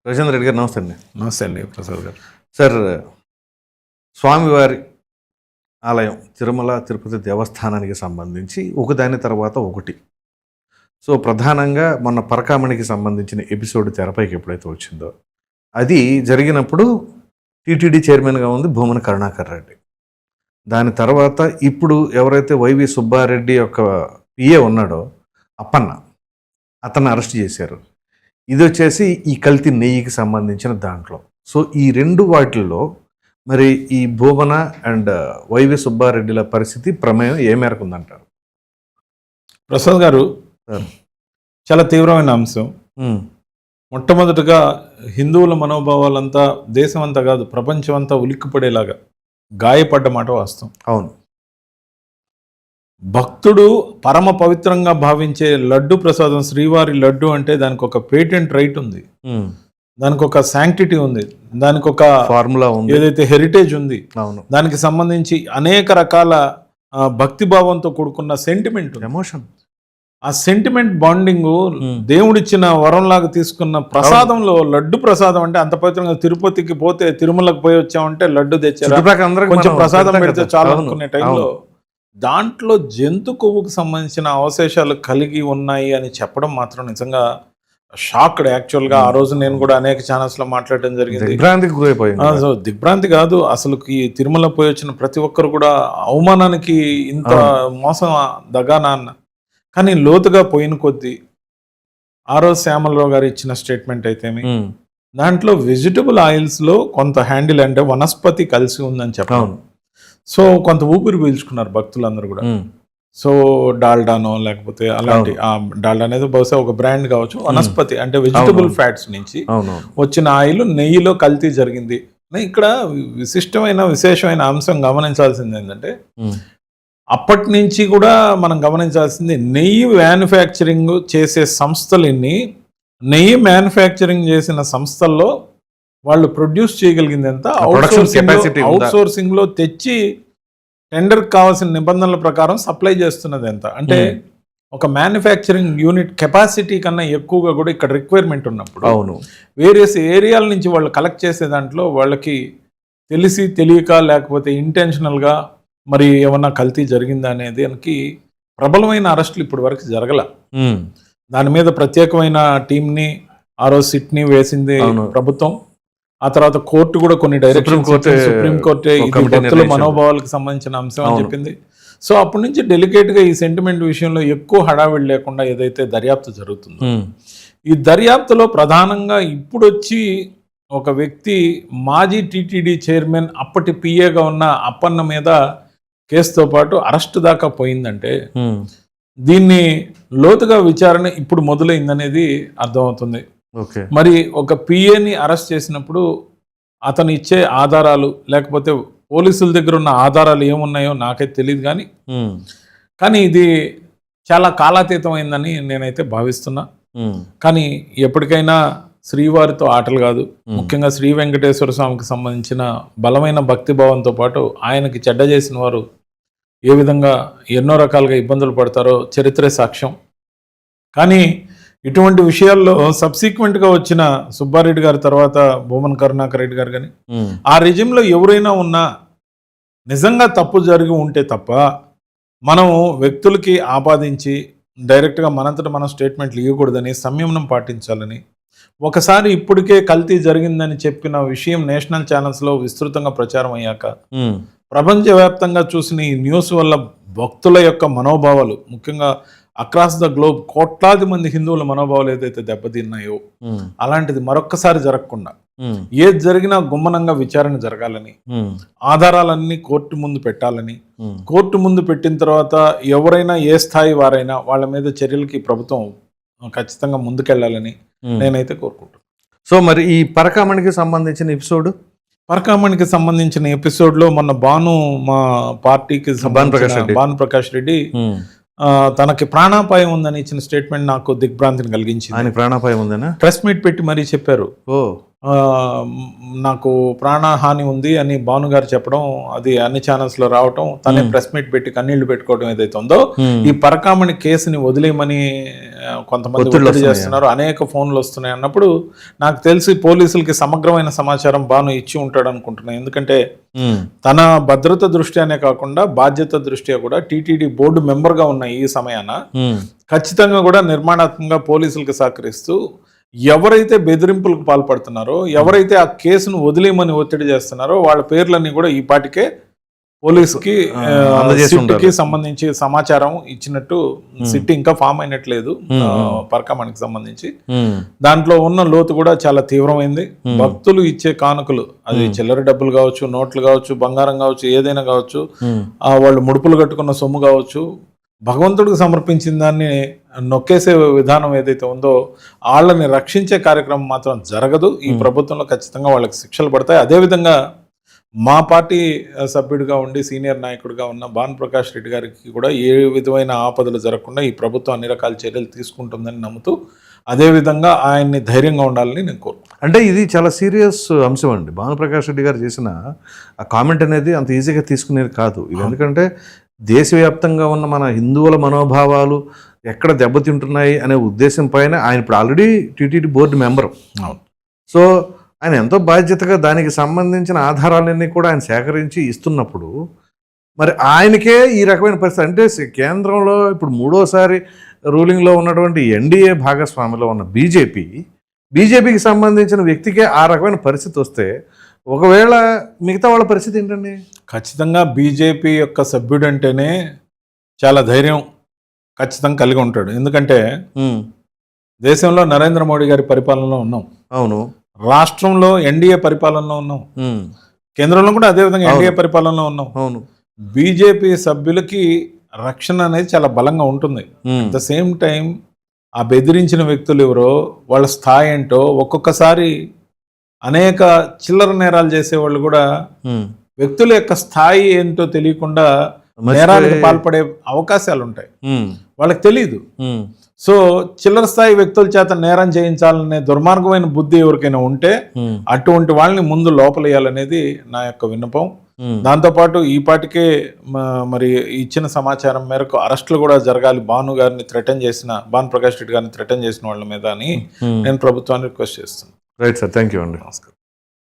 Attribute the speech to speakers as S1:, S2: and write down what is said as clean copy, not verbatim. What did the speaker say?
S1: రాజేంద్ర రెడ్డి గారు నమస్తే అండి.
S2: నమస్తే అండి ప్రసాద్ గారు.
S1: సార్, స్వామివారి ఆలయం తిరుమల తిరుపతి దేవస్థానానికి సంబంధించి ఒకదాని తర్వాత ఒకటి. సో ప్రధానంగా మొన్న పరకామణికి సంబంధించిన ఎపిసోడ్ తెరపైకి ఎప్పుడైతే వచ్చిందో అది జరిగినప్పుడు టీటీడీ చైర్మన్గా ఉంది భూమన కరుణాకర్ రెడ్డి. దాని తర్వాత ఇప్పుడు ఎవరైతే వైవి సుబ్బారెడ్డి యొక్క పిఏ ఉన్నాడో అప్పన్న, అతన్ని అరెస్ట్ చేశారు. ఇది వచ్చేసి ఈ కల్తీ నెయ్యికి సంబంధించిన దాంట్లో. సో ఈ రెండు వాటిల్లో మరి ఈ భూమన అండ్ వైవి సుబ్బారెడ్డిల పరిస్థితి ప్రమేయం ఏ మేరకు ఉందంటారు?
S2: ప్రసాద్ గారు, చాలా తీవ్రమైన అంశం. మొట్టమొదటిగా హిందువుల మనోభావాలంతా దేశం అంతా కాదు ప్రపంచం అంతా ఉలిక్కిపడేలాగా గాయపడ్డ మాట వాస్తవం.
S1: అవును.
S2: భక్తుడు పరమ పవిత్రంగా భావించే లడ్డు ప్రసాదం, శ్రీవారి లడ్డు అంటే దానికి ఒక పేటెంట్ రైట్ ఉంది, దానికి ఒక శాంక్టిటీ ఉంది, దానికి ఒక
S1: ఫార్ములా ఉంది,
S2: ఏదైతే హెరిటేజ్ ఉంది.
S1: అవును.
S2: దానికి సంబంధించి అనేక రకాల భక్తి భావంతో కూడుకున్న సెంటిమెంట్,
S1: ఎమోషన్.
S2: ఆ సెంటిమెంట్ బాండింగ్ దేవుడిచ్చిన వరంలాగా తీసుకున్న ప్రసాదంలో లడ్డు ప్రసాదం అంటే అంత పవిత్రంగా. తిరుపతికి పోతే తిరుమలకు పోయి వచ్చామంటే లడ్డు తెచ్చారు, కొంచెం ప్రసాదం పెడితే చాలు అనుకునే టైంలో దాంట్లో జంతు కొవ్వుకు సంబంధించిన అవశేషాలు కలిగి ఉన్నాయి అని చెప్పడం మాత్రం నిజంగా షాక్డ్. యాక్చువల్గా ఆ రోజు నేను కూడా అనేక ఛానల్స్ లో మాట్లాడడం జరిగింది. దిగ్భ్రాంతి కాదు, అసలు తిరుమల పోయి వచ్చిన ప్రతి ఒక్కరు కూడా అవమానానికి ఇంత మోసం దగానా అన్న. కానీ లోతుగా పోయిన కొద్దీ ఆ రోజు శ్యామలరావు గారు ఇచ్చిన స్టేట్మెంట్ అయితేమి, దాంట్లో వెజిటబుల్ ఆయిల్స్ లో కొంత హ్యాండిల్ అంటే వనస్పతి కలిసి ఉందని చెప్పాను. సో కొంత ఊపిరి పీల్చుకున్నారు భక్తులందరూ కూడా. సో డాల్డానో లేకపోతే అలాంటి, డాల్డా అనేది బహుశా ఒక బ్రాండ్ కావచ్చు, వనస్పతి అంటే వెజిటబుల్ ఫ్యాట్స్ నుంచి వచ్చిన ఆయిల్ నెయ్యిలో కల్తీ జరిగింది. ఇక్కడ విశేషమైన అంశం గమనించాల్సింది ఏంటంటే, అప్పటి నుంచి కూడా మనం గమనించాల్సింది నెయ్యి మ్యానుఫ్యాక్చరింగ్ చేసే సంస్థలు ఎన్ని, నెయ్యి మ్యానుఫ్యాక్చరింగ్ చేసిన సంస్థల్లో వాళ్ళు ప్రొడ్యూస్ చేయగలిగింది ఎంత, అవుట్ సోర్సింగ్ లో తెచ్చి టెండర్ కావాల్సిన నిబంధనల ప్రకారం సప్లై చేస్తున్నది ఎంత. అంటే ఒక మ్యానుఫ్యాక్చరింగ్ యూనిట్ కెపాసిటీ కన్నా ఎక్కువగా కూడా ఇక్కడ రిక్వైర్మెంట్ ఉన్నప్పుడు, అవును, వేరియస్ ఏరియాల నుంచి వాళ్ళు కలెక్ట్ చేసే దాంట్లో వాళ్ళకి తెలిసి తెలియక లేకపోతే ఇంటెన్షనల్గా మరి ఏమన్నా కల్తీ జరిగిందా అనేది దానికి ప్రబలమైన అరెస్టులు ఇప్పటి వరకు జరగల. దాని మీద ప్రత్యేకమైన టీంని ఆ రోజు సిట్ని వేసింది ప్రభుత్వం. ఆ తర్వాత కోర్టు కూడా కొన్ని డైరెక్షన్, సుప్రీంకోర్టు భక్తుల మనోభావాలకు సంబంధించిన అంశం అని చెప్పింది. సో అప్పటి నుంచి డెలికేట్ గా ఈ సెంటిమెంట్ విషయంలో ఎక్కువ హడావిడి లేకుండా ఏదైతే దర్యాప్తు జరుగుతుందో, ఈ దర్యాప్తులో ప్రధానంగా ఇప్పుడు వచ్చి ఒక వ్యక్తి మాజీ టీటీడీ చైర్మన్ అప్పటి పిఏగా ఉన్న అప్పన్న మీద కేసుతో పాటు అరెస్ట్ దాకా పోయిందంటే దీన్ని లోతుగా విచారణ ఇప్పుడు మొదలైందనేది అర్థమవుతుంది. మరి ఒక పిఏని అరెస్ట్ చేసినప్పుడు అతను ఇచ్చే ఆధారాలు లేకపోతే పోలీసుల దగ్గర ఉన్న ఆధారాలు ఏమున్నాయో నాకైతే తెలియదు, కానీ ఇది చాలా కాలాతీతమైందని నేనైతే భావిస్తున్నా. కానీ ఎప్పటికైనా శ్రీవారితో ఆటలు కాదు, ముఖ్యంగా శ్రీ వెంకటేశ్వర స్వామికి సంబంధించిన బలమైన భక్తిభావంతో పాటు ఆయనకి చెడ్డ చేసిన వారు ఏ విధంగా ఎన్నో రకాలుగా ఇబ్బందులు పడతారో చరిత్రే సాక్ష్యం. కానీ ఇటువంటి విషయాల్లో సబ్సిక్వెంట్గా వచ్చిన సుబ్బారెడ్డి గారి తర్వాత భూమన కరుణాకర్ రెడ్డి గారు కానీ ఆ రిజిమ్లో ఎవరైనా ఉన్నా నిజంగా తప్పు జరిగి ఉంటే తప్ప మనం వ్యక్తులకి ఆపాదించి డైరెక్ట్గా మనంతట మనం స్టేట్మెంట్లు ఇవ్వకూడదని, సంయమనం పాటించాలని, ఒకసారి ఇప్పటికే కల్తీ జరిగిందని చెప్పిన విషయం నేషనల్ ఛానల్స్లో విస్తృతంగా ప్రచారం అయ్యాక ప్రపంచవ్యాప్తంగా చూసిన ఈ న్యూస్ వల్ల భక్తుల యొక్క మనోభావాలు, ముఖ్యంగా అక్రాస్ ద గ్లోబ్ కోట్లాది మంది హిందువుల మనోభావాలు ఏదైతే దెబ్బతిన్నాయో అలాంటిది మరొక్కసారి జరగకుండా ఏది జరిగినా గుమ్మనంగా విచారణ జరగాలని, ఆధారాలన్నీ కోర్టు ముందు పెట్టాలని, కోర్టు ముందు పెట్టిన తర్వాత ఎవరైనా ఏ స్థాయి వారైనా వాళ్ళ మీద చర్యలకి ప్రభుత్వం ఖచ్చితంగా ముందుకెళ్లాలని నేనైతే కోరుకుంటున్నాను.
S1: సో మరి ఈ పరకామణికి సంబంధించిన
S2: ఎపిసోడ్లో మొన్న మా పార్టీకి భాను ప్రకాష్ రెడ్డి తనకి ప్రాణాపాయం ఉందని ఇచ్చిన స్టేట్మెంట్ నాకు దిగ్భ్రాంతిని కలిగించింది.
S1: ఆయన ప్రాణాపాయం ఉందనా?
S2: ప్రెస్ మీట్ పెట్టి మరీ చెప్పారు. నాకు ప్రాణహాని ఉంది అని భాను గారు చెప్పడం, అది అన్ని ఛానల్స్ లో రావటం, తనే ప్రెస్ మీట్ పెట్టి కన్నీళ్లు పెట్టుకోవడం ఏదైతే ఉందో, ఈ పరకామణి కేసుని వదిలేయమని కొంతమంది ఒత్తిడి చేస్తున్నారు, అనేక ఫోన్లు వస్తున్నాయి అన్నప్పుడు నాకు తెలిసి పోలీసులకి సమగ్రమైన సమాచారం భాను ఇచ్చి ఉంటాడు అనుకుంటున్నాను. ఎందుకంటే తన భద్రత దృష్ట్యానే కాకుండా బాధ్యత దృష్ట్యా కూడా టీటీడీ బోర్డు మెంబర్ గా ఉన్న ఈ సమయాన ఖచ్చితంగా కూడా నిర్మాణాత్మకంగా పోలీసులకు సహకరిస్తూ ఎవరైతే బెదిరింపులకు పాల్పడుతున్నారో, ఎవరైతే ఆ కేసును వదిలేయమని ఒత్తిడి చేస్తున్నారో వాళ్ళ పేర్లన్నీ కూడా ఈ పాటికే పోలీసుకి సిట్కి సంబంధించి సమాచారం ఇచ్చినట్టు, సిట్ ఇంకా ఫామ్ అయినట్లేదు పరకామణికి సంబంధించి. దాంట్లో ఉన్న లోతు కూడా చాలా తీవ్రమైంది. భక్తులు ఇచ్చే కానుకలు, అది చిల్లర డబ్బులు కావచ్చు, నోట్లు కావచ్చు, బంగారం కావచ్చు, ఏదైనా కావచ్చు, వాళ్ళు ముడుపులు కట్టుకున్న సొమ్ము కావచ్చు, భగవంతుడికి సమర్పించిన దాన్ని నొక్కేసే విధానం ఏదైతే ఉందో వాళ్ళని రక్షించే కార్యక్రమం మాత్రం జరగదు. ఈ ప్రభుత్వంలో ఖచ్చితంగా వాళ్ళకి శిక్షలు పడతాయి. అదేవిధంగా మా పార్టీ సభ్యుడిగా ఉండి సీనియర్ నాయకుడిగా ఉన్న భాను ప్రకాష్ రెడ్డి గారికి కూడా ఏ విధమైన ఆపదలు జరగకుండా ఈ ప్రభుత్వం అన్ని రకాల చర్యలు తీసుకుంటుందని నమ్ముతూ, అదేవిధంగా ఆయన్ని ధైర్యంగా ఉండాలని నేను కోరుకుంటున్నాను.
S1: అంటే ఇది చాలా సీరియస్ అంశం అండి. భాను ప్రకాష్ రెడ్డి గారు చేసిన ఆ కామెంట్ అనేది అంత ఈజీగా తీసుకునేది కాదు. ఇది ఎందుకంటే దేశవ్యాప్తంగా ఉన్న మన హిందువుల మనోభావాలు ఎక్కడ దెబ్బతింటున్నాయి అనే ఉద్దేశం పైన ఆయన ఇప్పుడు already TTD board member. So ఆయన ఎంతో బాధ్యతగా దానికి సంబంధించిన ఆధారాలన్నీ కూడా ఆయన సేకరించి ఇస్తున్నప్పుడు మరి ఆయనకే ఈ రకమైన పరిస్థితి అంటే కేంద్రంలో ఇప్పుడు మూడోసారి రూలింగ్లో ఉన్నటువంటి ఎన్డీఏ భాగస్వామిలో ఉన్న బీజేపీకి సంబంధించిన వ్యక్తికే ఆ రకమైన పరిస్థితి వస్తే ఒకవేళ మిగతా వాళ్ళ పరిస్థితి ఏంటండి?
S2: ఖచ్చితంగా బీజేపీ యొక్క సభ్యుడు అంటేనే చాలా ధైర్యం ఖచ్చితంగా కలిగి ఉంటాడు. ఎందుకంటే దేశంలో నరేంద్ర మోడీ గారి పరిపాలనలో ఉన్నాం,
S1: అవును,
S2: రాష్ట్రంలో ఎన్డీఏ పరిపాలనలో ఉన్నాం, కేంద్రంలో కూడా అదేవిధంగా ఎన్డీఏ పరిపాలనలో ఉన్నాం,
S1: అవును.
S2: బీజేపీ సభ్యులకి రక్షణ అనేది చాలా బలంగా ఉంటుంది. అట్ ద సేమ్ టైం ఆ బెదిరించిన వ్యక్తులు ఎవరో, వాళ్ళ స్థాయి ఏంటో, ఒక్కొక్కసారి అనేక చిల్లర నేరాలు చేసేవాళ్ళు కూడా వ్యక్తుల యొక్క స్థాయి ఏంటో తెలియకుండా నేరాలకు పాల్పడే అవకాశాలు ఉంటాయి. వాళ్ళకి తెలియదు. సో చిల్లర స్థాయి వ్యక్తుల చేత నేరం చేయించాలనే దుర్మార్గమైన బుద్ధి ఎవరికైనా ఉంటే అటువంటి వాళ్ళని ముందు లోపలేయాలనేది నా యొక్క విన్నపం. దాంతోపాటు ఈ పాటికే మరి ఇచ్చిన సమాచారం మేరకు అరెస్టులు కూడా జరగాలి భాను ప్రకాష్ రెడ్డి గారిని థ్రెటన్ చేసిన వాళ్ళ మీద అని నేను ప్రభుత్వాన్ని రిక్వెస్ట్ చేస్తున్నాను.
S1: రైట్ సార్, థ్యాంక్ యూ అండి.
S2: నమస్కారం.